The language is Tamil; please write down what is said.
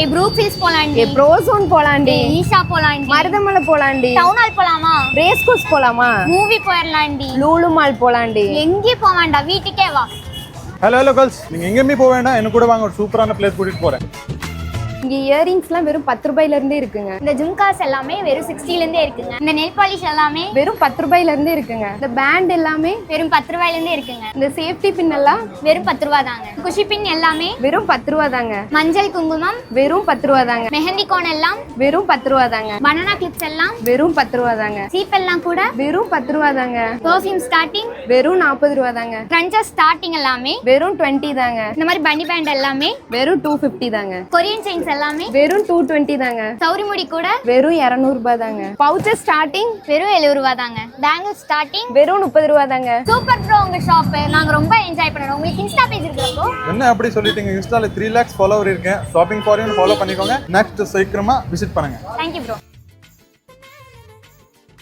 ஏ ப்ரூக் ஹில்ஸ் போலாண்டி. ஏ ப்ரோசோன் போலாண்டி. ஈஷா போலாண்டி. மருதமலை போலாண்டி. டவுன் ஹால் போலாமா? ரேஸ் கோர்ஸ் போலாமா? மூவி போயிரலாண்டி. லூலு மால் போலாண்டி. எங்கேயும் போக வேண்டாம், வீட்டுக்கே வா. ஹலோ கேர்ள்ஸ், நீங்க எங்கேயுமே போக வேண்டாம், என்ன கூட வாங்க, ஒரு சூப்பரான பிளேஸ் கூட்டிட்டு போறேன். இங்க இயரிங்ஸ்லாம் வெறும் 10 ரூபாயில இருந்தே இருக்குங்க. இந்த ஜும்காஸ் எல்லாமே வெறும் 60 ல இருந்தே இருக்குங்க. இந்த நெல் பாலிஷ் எல்லாமே வெறும் 10 ரூபாயில இருந்தே இருக்குங்க. இந்த பேண்ட் எல்லாமே வெறும் 10 ரூபாயில இருந்தே இருக்குங்க. இந்த சேஃப்டி பின் எல்லாம் வெறும் 10 ரூபா தாங்க. குஷி பின் எல்லாமே வெறும் 10 ரூபா தாங்க. மஞ்சள் குங்குமம் வெறும் 10 ரூபா தாங்க. மெஹந்தி கோன் எல்லாம் வெறும் 10 ரூபா தாங்க. பனானா கிளிப்ஸ் எல்லாம் வெறும் 10 ரூபா தாங்க. சீப் எல்லாம் கூட வெறும் 10 ரூபா தாங்க. பெர்ஃப்யூம் ஸ்டார்டிங் வெறும் 40 ரூபா தாங்க. கிரன்ச்சஸ் ஸ்டார்டிங் எல்லாமே வெறும் 20 தாங்க. இந்த மாதிரி பனி பேண்ட் எல்லாமே வெறும் 250 தாங்க. கொரியன் செயின்ஸ் எல்லாமே வெறும் 220 தாங்க. சௌரி முடி கூட வெறும் 200 ரூபாய் தாங்க. பவுச்சர் ஸ்டார்டிங் வெறும் 70 ரூபா தாங்க. பேங்கிள் ஸ்டார்டிங் வெறும் 30 ரூபாய் தாங்க. சூப்பர் ப்ரோ, உங்க ஷாப் நாங்க ரொம்ப என்ஜாய் பண்ணோம். உங்களுக்கு இன்ஸ்டா பேஜ் இருக்கா ப்ரோ? என்ன அப்படி சொல்லிட்டீங்க, இன்ஸ்டால 3 lakhs ஃபாலோவர் இருக்கேன். ஷாப்பிங் ஃபார் யூ ஃபாலோ பண்ணிக்கோங்க. நெக்ஸ்ட் சீக்கிரமா விசிட் பண்ணுங்க. Thank you bro.